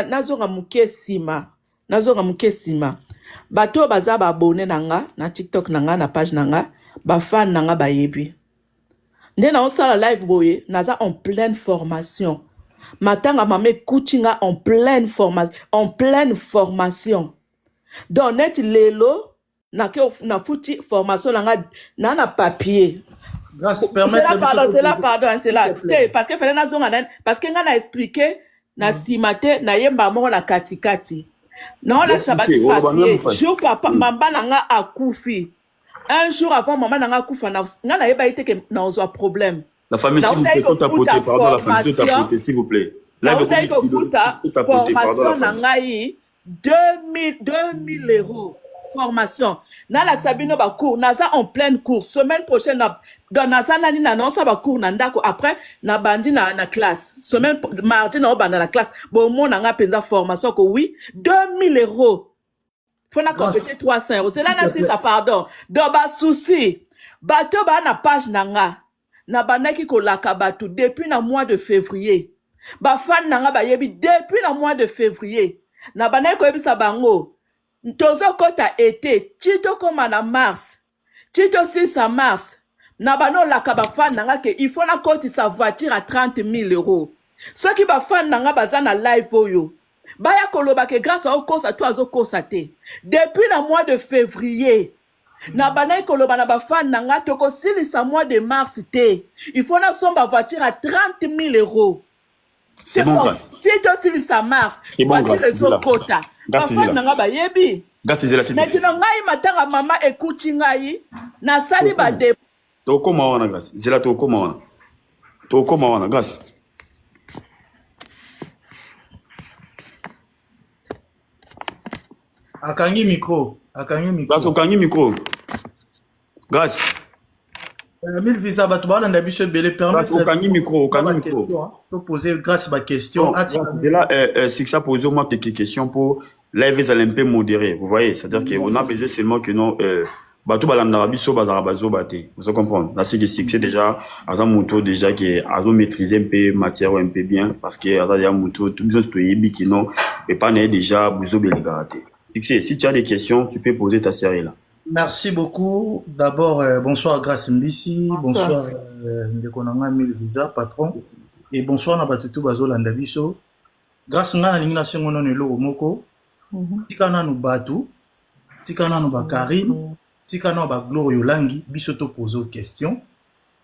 nazonga muke sima. Nazonga muke sima. Bato baza ba abonné nanga na TikTok nanga na page nanga, ba fan nanga ba yebi. Nde na osala live boye, naza en pleine formation. Matanga mame kuchinga en pleine formation. Donc net lelo na futi formation na papier. Grâce c'est là pardon, c'est là. Parce que fallait na zonga parce que nga na expliquer na simate na yemba mo na katikati. Non la sabati papier. Jour papa mamba nanga akufi. Un jour avant maman nanga kufa na yeba ite ke na ozo problème. La famille s'il vous plaît, tout apporter, pardon, la famille tout apporter, s'il vous plaît. Là, formation nangai 2000 euros. Formation. Na la sabino ba cours, naza en pleine cours. Semaine prochaine dans naza nani na non ça ba cours nandako après na bandi na classe. Semaine mardi na banda na classe. Bon mon nanga penza formation ko oui, 2000 euros. Faut na compléter 300 euros. C'est là na sita pardon. Do ba souci. Bato ba na page nanga. Na banaki ko lakabatu depuis na mois de février. Ba fan nanga ba yebi depuis na mois de février. Na banaki ko yebisa bango. Ntozo kota été, tito koma na mars. Tito 6 à mars. Na bano lakaba fan nanga ke il faut na koti sa voiture à 30 000 euros. Ceux qui ba fan nanga baza na live oyo. Baya koloba ke grâce au kosa to azo kosa te. Depuis na mois de février. Na banay koloba na ba fan nanga toko silisa mois de mars te. Il faut na somba voiture à 30 000 euros. C'est bon, grâce. Tito silisa mars. C'est bon, grâce. Kota. Ba fan nanga ba yebi. Maintenant ngai matanga mama ekuti ngai na sali ba de. Toko mawana grâce. Zela toko mawana. Toko mawana grâce. Akangi micro. Grâce okangi micro. Grâce. Mille visa batubana ndabiso belé permettre. Okangi micro. Pour poser grâce ma question. De là c'est que ça pose au moins quelques questions pour live les un peu modéré. Vous voyez, c'est-à-dire qu'on a besoin seulement que non bato balanda biso bazara bazo baté. Vous comprenez. Là c'est que c'est déjà à un moto déjà qui a maîtriser un peu matière un peu bien parce que à un moto tout besoin de yebi qui non et pas déjà buzo beligaraté. Si tu as des questions, tu peux poser ta série là. Merci beaucoup. D'abord, bonsoir Grace Mbisi, bonsoir Ndekonanga Mille Visa, patron, et bonsoir Nabatutu Bazo Landabiso. Grâce à la lignation de l'eau moko, Tikana no Batu, Tikana no Bakarine, Tikana no Glorio Langi, Bisoto pose question.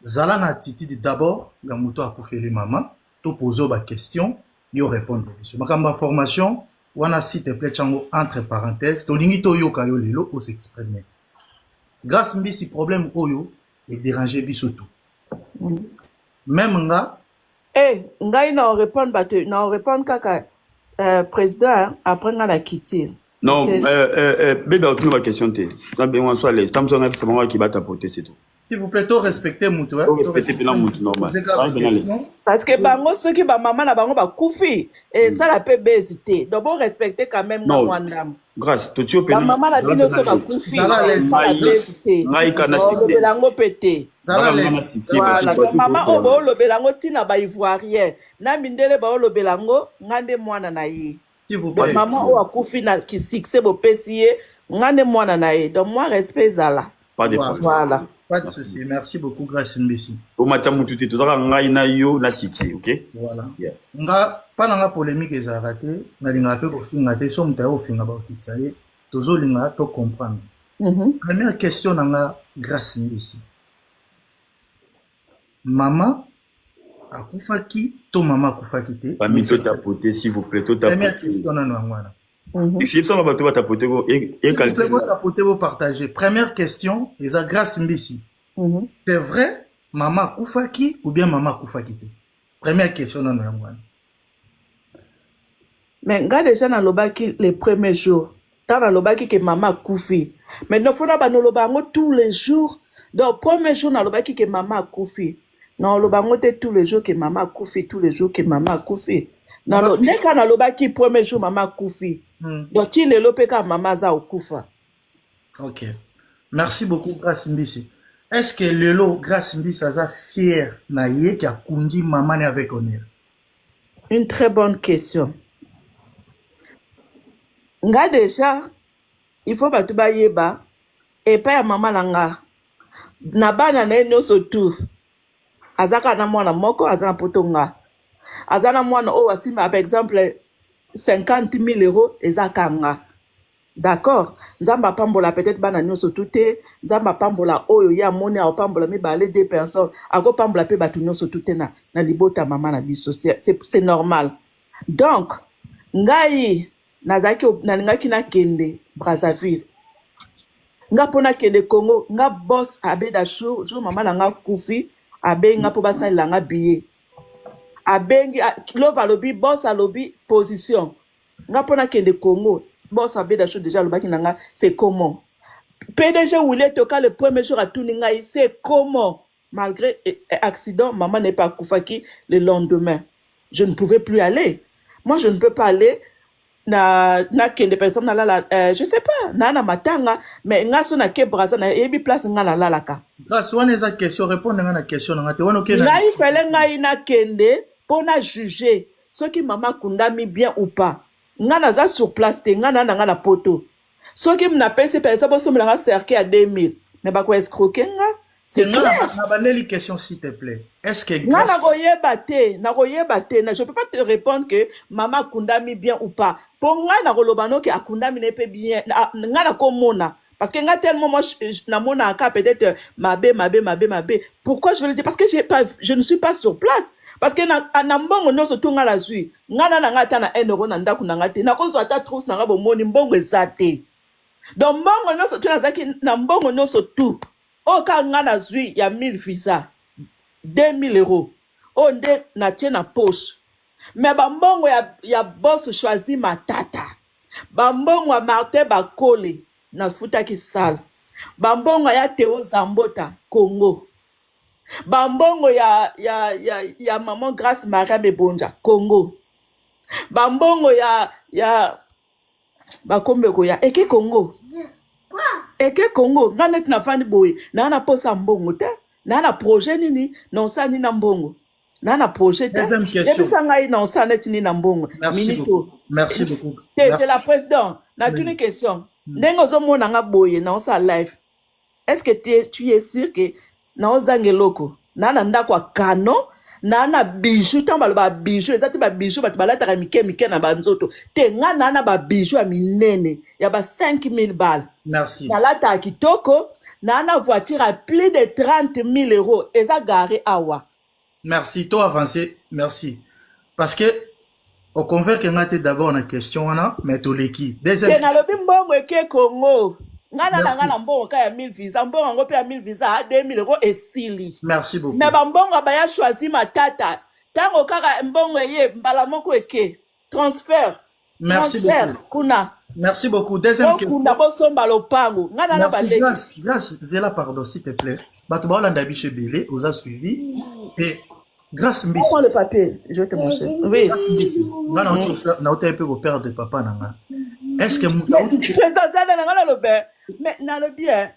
Zala na attitude d'abord, la moto a coupé les mamans, to pose ba question, yo répondre. Ma formation. Wana s'il te plaît, chango entre parenthèses, to lingi to yo kayo lelo pour s'exprimer. Grâce mbisi problème oyo et déranger bisoto. Même nga. Nga ina répondre kaka président après nga la quitter. Non, bébé aucune ma question té. Na besoin soit les tam zonga c'est moi qui va t'apporter c'est tout. S'il vous plaît, to respecter mutu respecter la mutu normal. Parce que bango ceux qui ba maman na bango ba kufi et ça la peut hésiter. Donc bon respecter quand même na wandam. Grâce, to tio pe. Maman na dino so ba kufi. Ça la ngai kana sikte. Belango pété. Voilà, maman obo lo belango tina ba ivoirien. Na mindele ba lo belango ngande mwana na yi. S'il vous plaît. Maman o akufi na ki sikse bo pesier ngande mwana na yi. Donc moi respect zala. Pas de problème. Voilà. Pas de souci. Merci beaucoup, Grace Mbisi. Au matin, mututi, tout ça, ngai na yo na sixi, ok? Voilà. Nga, pas na polémique et raté, na linga pe ko finga te, so mta yo finga ba kitsaye, tozo linga to comprendre. Première question na Grace Mbisi. Maman akufaki, to maman akufaki te. Pas mi to tapoter, s'il vous plaît, to tapoter. Première question na ngwana. Exception va bato tapoter go et qualité. Vous tapoter vous partager. Première question, eza Grace Mbisi. C'est vrai maman kufaki ou bien maman kufaki te? Première question na ngwana. Mais nga déjà na lobaki les premiers jours. Tant na lobaki que maman kufi. Mais non faut na ba no lobango tous les jours. Donc premier jour na lobaki que maman kufi. Non lobango te tous les jours que maman kufi, tous les jours que maman kufi. Non neka na lobaki premier jour maman kufi. Donc tu le lopeka maman za okufa. OK. Merci beaucoup Grace Mbisi. Est-ce que lelo Grace Mbisi a fier na ye qui a kundi maman avec honneur? Une très bonne question. nga déjà il faut bato bayeba epai ya mama na nga na bana na ye nyonso tu aza kaka na mwana moko aza na poto nga aza na mwana oyo asimba par exemple 50 000 euros eza kaka nga d'accord nzambe apambola peut-être bana nyonso tu te nzambe apambola oyo ye amoni aopambola mibale 2 personnes akopambola mpe bato nyonso tu te na libota mama na biso c'est normal donc ngai nalingaki nakende Brazzaville nga mpo nakende Congo nga boss abeda jour mama na nga kufi abengi nga mpo basalela nga billet abengi love alobi boss alobi position nga mpo nakende Congo boss abeda jour déjà alobaki na nga c'est comment PDG Willy Toka le premier jour atuni ngai c'est comment malgré accident maman n'est pas kufaki le lendemain je ne pouvais plus aller moi je ne peux pas aller na kende par exemple je sais pas na matanga mais nga so na ke Brazza na yebi place nga na lalaka grâce wana eza question répondre nga na question nga te wana okena ngai fele ngai na kende pona juger soki mama kundami bien ou pas nga naza sur place te nga na poto soki mna pese par exemple so mlanga cercle à 2000 mais ba ko escroquer nga c'est clair na baneli question s'il te plaît est-ce que nga na koyeba te je peux pas te répondre que mama kundami bien ou pas pour nga na koloba no ke akundami ne pe bien nga na komona parce que nga tellement moi na mona ka peut-être mabe pourquoi je veux le dire parce que je ne suis pas sur place parce que na mbongo nyonso tu nga la zwi nga na nga ta na 1 euro na ndaku na nga te na kozwa ta trousse na nga bomoni mbongo ezate donc mbongo nyonso tu nazaki na mbongo nyonso tu oka nga na zwi ya 1000 visa 2000 euros onde na tie na poche mais bambongo ya boss choisi matata bambongo ya Martin Bakole na futaki sala bambongo ya Théo Zambota Congo bambongo ya maman Grâce Maria Mebonja Congo bambongo ya bakombeko ya eke Congo eke Congo nga net na fandi boye na posa mbongo te na projet nini non ça ni na mbongo na projet te deuxième question ngai non ça net ni na mbongo merci beaucoup c'est la présidente na tuni question ndenge ozomona nga boye na ça live est-ce que tu es sûr que na ozangeloko na ndako kano na bijou tamba ba bijou ezati ba bijou bato balataka mike na banzoto te nga na ba bijou ya minene ya ba 5000 balles merci nalata kitoko na voiture à plus de 30 000 euros eza garé awa merci to avancer merci parce que au convaincre ngate d'abord na question wana mais to leki deuxième na lobi mbongo eke Congo nga na mbongo ka ya 1000 visa mbongo ngo pe ya 1000 visa à 2000 euros esili merci beaucoup na mbongo ba ya choisi matata tango kaka mbongo ye mbala moko eke transfert merci beaucoup kuna merci beaucoup deuxième question kuna bosomba lopango nga na ba grâce zela pardon s'il te plaît bato ba olanda biche belé oza suivi et grâce mbisi prends le papier je vais te montrer oui grâce mbisi nga na ote pe ko perdre papa nanga est-ce que président zana nga na lobe mais na le bien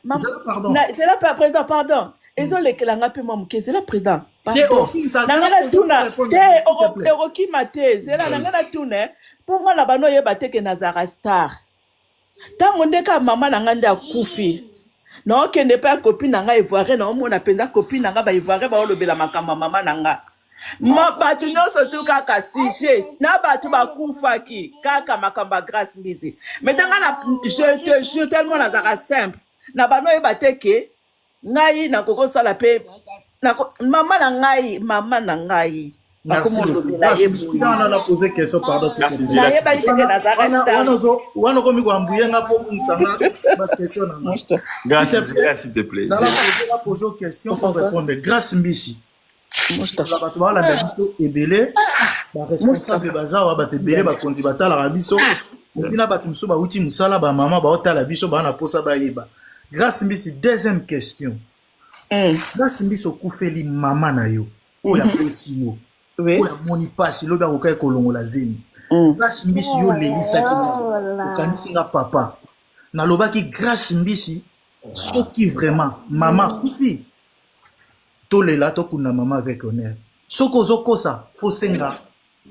pardon c'est là président pardon ezo lekela nga pe mamu ke c'est là président pardon nanga na tuna te orokima te zela nanga na tuna po nga na bano yeba te ke nazara star tango ndeka mama nanga nde akufi na okende pe copine nanga ivoire na omona penza copine nanga ba ivoire ba olobela makambo mama nanga bato nyonso tu kaka sujet na bato bakufaki kaka makambo Grâce Mbisi mais tanga na je te jure tellement nazaka simple na bano yeba te ke ngai na kokosala pe mama na ngai merci beaucoup on a posé question pardon c'est on a komi ko ambuye nga po kusanga ba question na grâce s'il te plaît ça la poser question pour répondre Grâce Mbisi la bato ba la biso ebele ba responsable bazawa ba tebele ba konzi batala la biso epina bato muso ba uti musala ba mama ba otala biso ba na posa ba yeba Grâce Mbisi deuxième question Grâce Mbisi okufeli mama na yo oya poti yo oya moni pasi loba ko kai kolongola zemi Grâce Mbisi yo lelisa ki okanisi nga papa na lobaki Grâce Mbisi soki vraiment mama kufi tolela tokunda mama avec honneur soko zokosa fosenga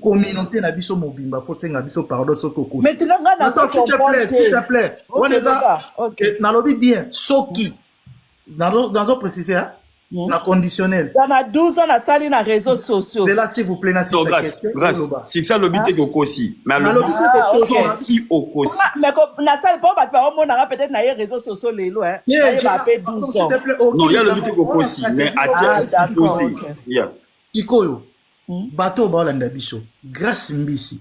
communauté na biso mobimba faut senga biso pardon soko kosi. Maintenant, Attends, s'il te plaît. Ok. Nalobi bien, soki. Dans un précisé, hein? Na conditionnel. Dans la 12 ans, na sali na réseaux sociaux. C'est là, s'il vous plaît, na si sa question. C'est que ça l'obité au kosi. Mais l'obité au kosi. Qui au kosi? Mais na sali, on aura peut-être na réseaux sociaux les lois, hein. S'il te plaît, non, il y a l'obité au kosi. Mais à kosi. Tikoyo. Bato ba olanda biso. Grâce mbisi.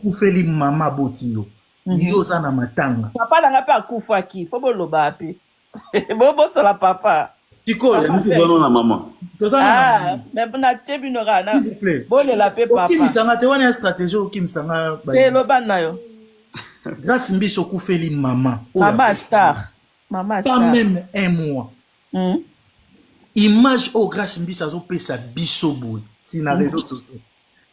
Ufeli mama botiyo. Yo za na matanga. Papa na ngape akufa ki. Faut boloba api. Bobo sala papa. Tikoyo. Non na maman. Mais na tebi no rana. S'il vous plaît. Bole la pe papa. Okimi sanga te wana stratégie okimi sanga. Lo bana yo. Grâce mbiso kufeli mama. Mama star. Mama star. Pas même un mois. Image au grâce mbisa zo pesa biso boy. Si na réseaux sociaux.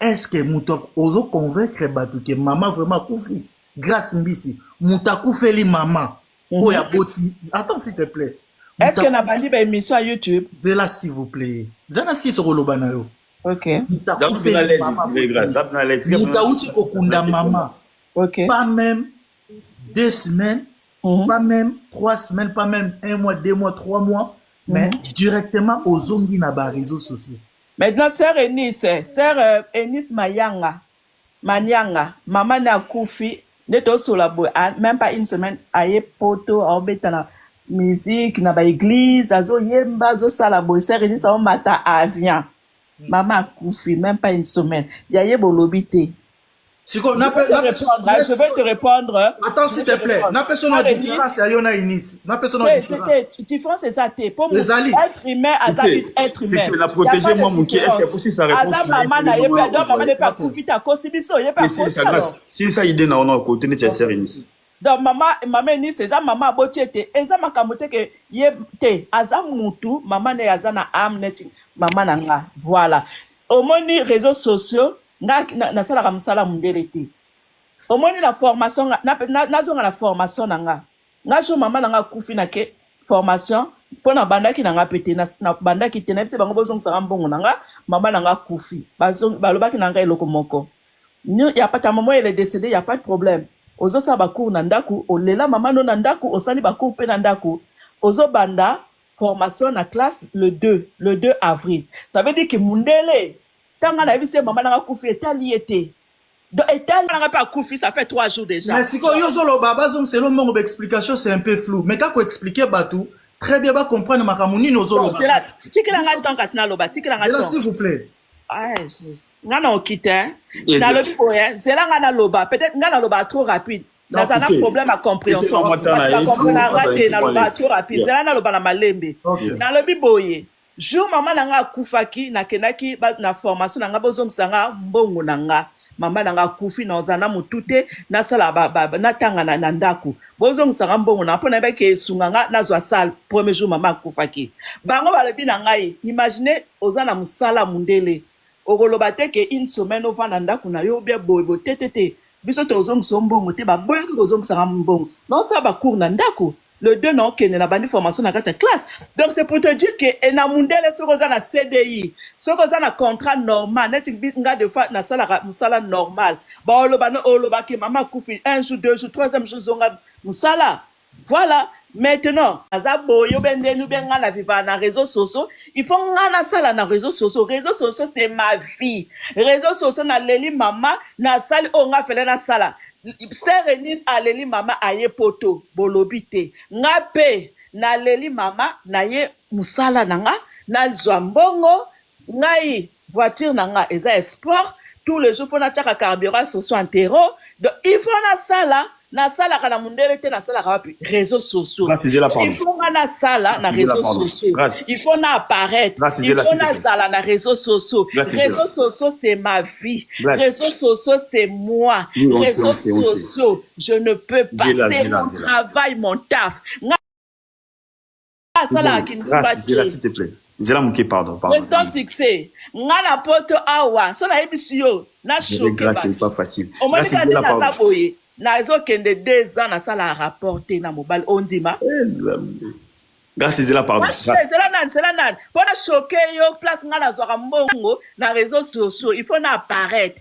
Est-ce que muto ozo convaincre batu que maman vraiment kufi grâce mbisi muta kufeli maman. Oya boti. Attends s'il te plaît. Est-ce que na bandi ba émission à YouTube? Zela s'il vous plaît. Zana si soko lobana yo. OK. Muta kufeli maman. Muta uti kokunda maman. OK. Pas même 2 semaines, pas même 3 semaines, pas même 1 mois, 2 mois, 3 mois, mais directement aux ongi na ba réseaux sociaux. Maintenant, sœur Eunice Manyanga, maman n'a koufi, neto sur la boue, même pas une semaine, aye poto, a obéta na musique, na ba église, azo yemba, azo salabo, sœur Eunice a mata avian. Maman a koufi, même pas une semaine. Yaye bolobité. Je vais te répondre. Attends, s'il te plaît. N'a personne de différence à Yona Inis. N'a personne de différence. Différence, c'est ça. Pour être humain, être humain. C'est la protéger, moi, mon qui est-ce que possible sa réponse? Maman n'a pas coupé ta cosibiso. Si ça idée n'a pas côté nécessaire Inis. Donc maman Inis, c'est ça maman botiete. Et ça m'a kamote que yé azam mutu, maman ne azana am neti, maman nanga. Voilà. Au moins les réseaux sociaux. Na sala ka musala mundele te omoni na formation na zonga la formation nanga jo mama nanga kufi na ke formation pona bandaki nanga pete na bandaki te na bise bango bozong sa mbongo nanga mama nanga kufi balobaki nanga eloko moko ni ya pata maman elle est décédée y a pas de problème ozo sa ba cours na ndaku olela mama no na ndaku osali ba cours pe na ndaku ozo banda formation na classe le 2 avril ça veut dire que mundele tanga na bise maman nanga kufi etali été donc etali nanga pas kufi ça fait 3 jours déjà mais si ko yozo lo baba zong c'est le manque d'explication c'est un peu flou mais quand ko expliquer batou très bien ba comprendre makamuni nozo lo baba tikela nga tant katna lo ba tikela nga c'est là s'il vous plaît nga na okite na lo boye c'est là nga na loba peut-être nga na loba trop rapide dans un problème à compréhension na comprendre raté na loba trop rapide c'est là na loba na malembe na lo biboye jour maman nanga akufaki nakenaki na formation nanga bozongisa mbongo nanga mama nanga akufi na ozana mutute na sala na tanga na ndaku bozongisa mbongo na pona beke sunganga na zwa sal premier jour mama akufaki bango balobi na ngai imagine ozana musala mundele okoloba te ke une semaine ovanda ndaku na yo bia boybo tetete biso tozongisa mbongo te baboya kozongisa mbongo non ça ba cours na ndaku le 2 non que na bandi formation na classe donc c'est pour te dire que na mundele soko za na CDI soko za na contrat normal net nga de fois na sala musala normal ba oloba ke mama kufi 1 jour 2 jours 3e jour zonga musala voilà maintenant azabo yo bende nu benga na viva na réseaux sociaux il faut nga na sala na réseaux sociaux c'est ma vie réseaux sociaux na leli mama na sali o nga fele na sala Sœur Eunice aleli mama aye poto bolobite nga pe na leli mama na ye musala nanga na zwambongo ngai voiture nanga eza sport tous les jours fona chaka carburant sur son terreau donc il faut na sala kana mundele te na sala kapi réseaux sociaux il faut na sala na réseaux sociaux il faut na apparaître il faut na sala na réseaux sociaux c'est ma vie réseaux sociaux c'est moi réseaux sociaux je ne peux pas c'est mon travail mon taf sala s'il te plaît Zela Mouké, pardon. Ton succès. Ngana poto awa. So na ebisio. Na choqué. C'est pas facile. Au moins, c'est la pardon. Na zo kende 2 ans na sala rapporter na mobile ondima. Grâce Zela pardon. C'est la nan. Pour na choquer yo place ngana zo mbongo na réseaux sociaux. Il faut na apparaître.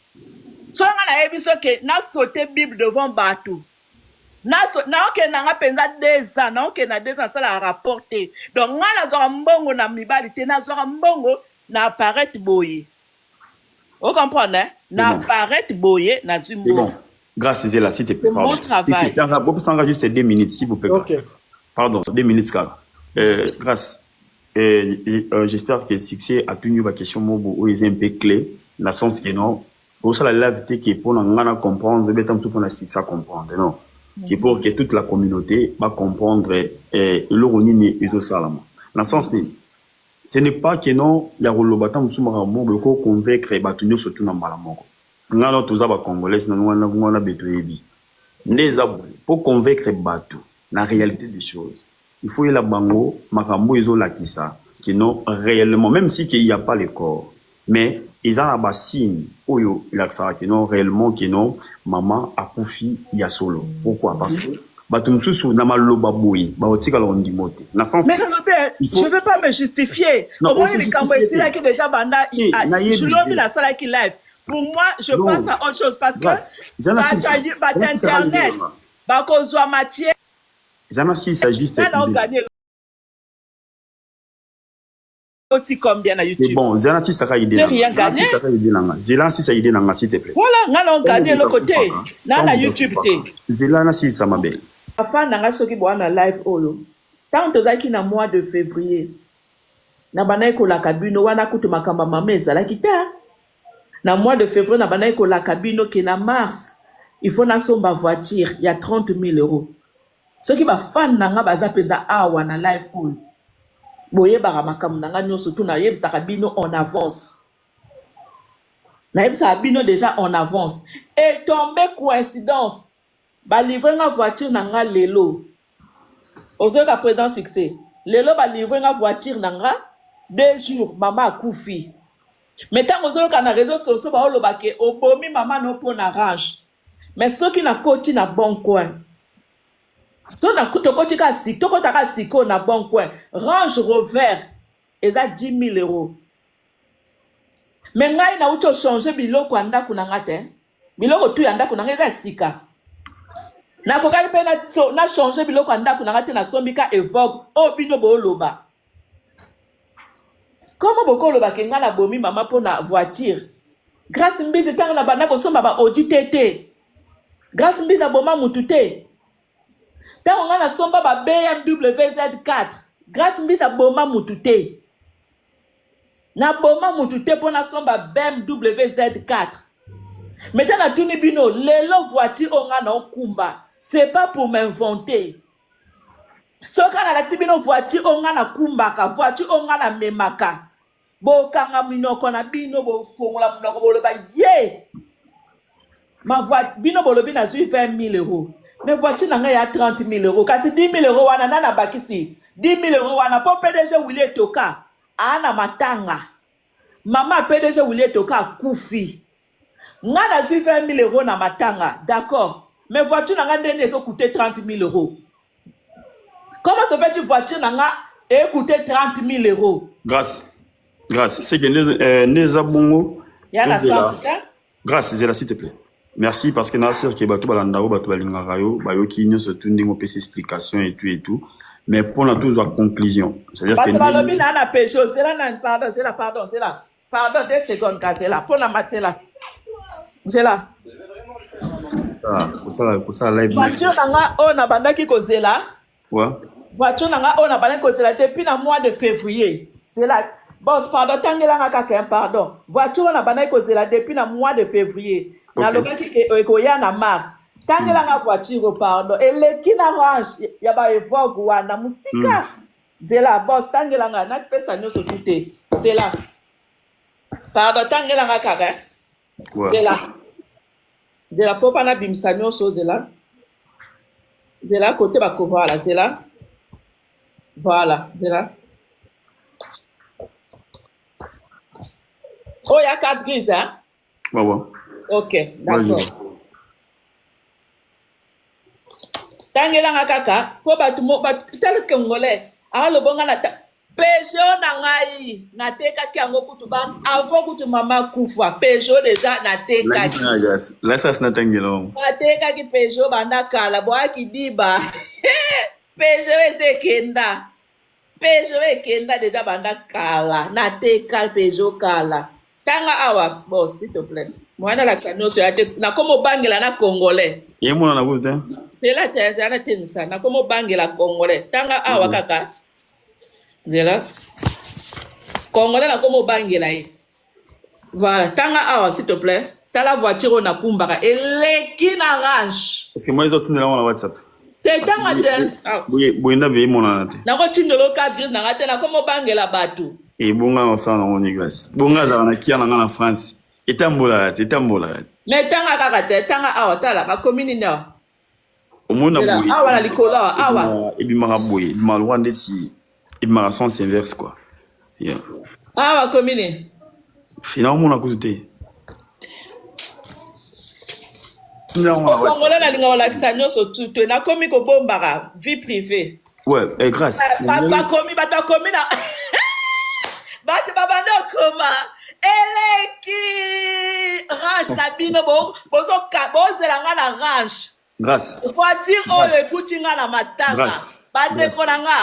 So nga na biso ke na sauter Bible devant bateau. Na oke na nga penza 2 ans, na oke na 2 ans ça la rapporté. Donc nga na zo mbongo na mibali te na zo mbongo na apparaître boye. Vous comprenez? Na apparaître boye na zu mbongo. Bon. Grâce Zéla, s'il te plaît. Mon travail. Si c'est un juste 2 minutes, s'il vous plaît. Ok. Pardon, 2 minutes, car. Grâce. J'espère que succès a tenu ma question où ils un peu clé, dans le sens que non, pour ça la live qui est pour nous comprendre, mais tant pour la succès à comprendre, non. C'est pour que toute la communauté va comprendre l'origine et tout ça là. Dans le sens que ce n'est pas que non, il y a le bâtiment sous ma mort, mais qu'on convaincre et bâtonner surtout dans Malamongo. Nous avons tous les Congolais, nous avons besoin pour convaincre bateau la réalité des choses. Il faut y la bango, makambo iso la kisa, qui non réellement, même si qu'il n'y a pas le corps, mais ils ont un bassine, oyo, il a ça, qui non réellement, qui non, maman a koufi, il y a solo. Pourquoi? Parce que, bateau msoussou, n'a mal lo baboui, baotika l'ondimote. Mais je ne veux pas me justifier. Au moins, les Cambouis, là, qui déjà banda, je l'ai mis la salle qui live. Pour moi, je pense à autre chose parce que Internet, bakozwa matière. Zanassi, ça juste. Combien à YouTube? Bon, Zanassi, ça va aider. Zanassi, ça aide dans s'il te plaît. Voilà, nous allons gagner le côté. Na YouTube. Zanassi, ça m'a belle. Enfin, nous avons qui boit na live olo. Tant que ça na mois de février. Na banaye ko la kabino wana kutu makamba mameza la kita. Na mois de février, na banaye ko la cabine qui na mars, il faut na somba voiture, il y a 30 000 euros. Ce qui va fan nanga baza penda awa na live pool. Boye bara makam nanga nyo surtout na yeb sa cabine en avance. Na yeb sa cabine déjà en avance. Et tombé coïncidence, ba livrer na voiture nanga lelo. Ozo ka président succès. Lelo ba livrer na voiture nanga 2 jours maman koufi. Mais tant que vous avez un réseau social, vous avez un maman non pour na range. Mais ceux qui n'ont pas na bon coin. Ceux qui n'ont pas na bon coin. Range revers. Et ça 10 000 euros. Mais ngai na uto changer biloko anda kunangate. Biloko tu anda kunangeza sika. Na kokali pe na changer biloko anda kunangate na sombika evoque. O bino bo loba. Comment beaucoup le bakenga la bomi maman pour la voiture? Grâce mbisi tanga na bana ko somba ba Audi TT. Grâce mbisi aboma mutute. Tanga nga na somba ba BMW Z4. Grâce mbisi aboma mutute. Na boma mutute pour na somba BMW Z4. Maintenant na tuni bino lelo voiture onga na okumba. C'est pas pour m'inventer. So kana la tibino voiture onga na kumbaka, voiture onga na memaka. Bo kanga minoko na bino bo fongola minoko bo loba ye. Ma voiture bino bo lobi na zui 20 000 euros. Mais voiture nanga ya 30 000 euros. Kasi 10 000 euros wana nana bakisi. 10 000 euros wana po PDG Willie Toka. Ana matanga. Mama PDG Willie Toka koufi. Nga na zui 20 000 euros na matanga. D'accord. Mais voiture nanga ndene so coûter 30 000 euros. Comment se fait une voiture nanga et coûter 30 000 euros? Grâce. C'est que les abongo. Grâce, Zéla, s'il te plaît. Merci parce que Nassir qui est bateau balandao, bateau balingarayo, bayo qui nous se tourne des explications et tout. Mais pour la toute la conclusion. C'est-à-dire que. Pardon, 2 secondes, Zéla. Pour la matière. Zéla. Pour ça, live. Voiture nanga, on a bandaki ko Zéla. Ouais. Voiture nanga, on a bandaki ko Zéla depuis le mois de février. Zéla. Boss, pardon, tangela kaka pardon. Voiture on a bandaki ko Zéla depuis le mois de février. Na lokaki ko ya na mars. Tangela nga voiture pardon. Et le kina range ya ba evoque wana musika. Zéla boss tangela nga na pesa nyoso tuté. Zéla. Pardon, tangela nga kaka. Zéla. Zéla faut pas na bimisa nyoso Zéla. Zéla côté ba ko voilà Zéla. Voilà, Zéla. Oh, il y a 4 grises, hein? Ouais. Ok, d'accord. Tangela nga kaka, po batu tel Congolais, a le bon Peugeot na ngai natekaki yango kutu ban avant kutu mama kufa Peugeot déjà natekaki Là, ça c'est n'atteint natekaki Peugeot banda kala boaki diba Peugeot ezekenda déjà banda kala nateka Peugeot kala tanga awa bon s'il te plaît mwana la kanoso ya te na komo bangela na congolais et moi on a goûté c'est là tena tenisa na komo bangela congolais tanga awa kaka Voilà. Congolais na komo bangela ye. Voilà, tanga awa s'il te plaît. T'as la voiture na kumbaka eleki na range. parce que moi les autres sont là on WhatsApp Te tanga te. oui bonda be mon anate Na ko tindolo ka grise na ngate na komo bangela batu. et bonga on ça on y grâce bonga za na kia na France etambola Mais tanga kaka te tanga awa tala ba commune na. au monde a boui Awa na likola awa. et bimara boui malwande si et ma sens inverse quoi yeah Awa commune. finalement on a goûté Congolais na linga wala kisanyo tu na komi ko bombara vie privée. ouais et grâce Ba komi na Bati babando koma eleki range na bino bozela nga na range grâce voiture oyo ekuti nga na matanga bandeko na nga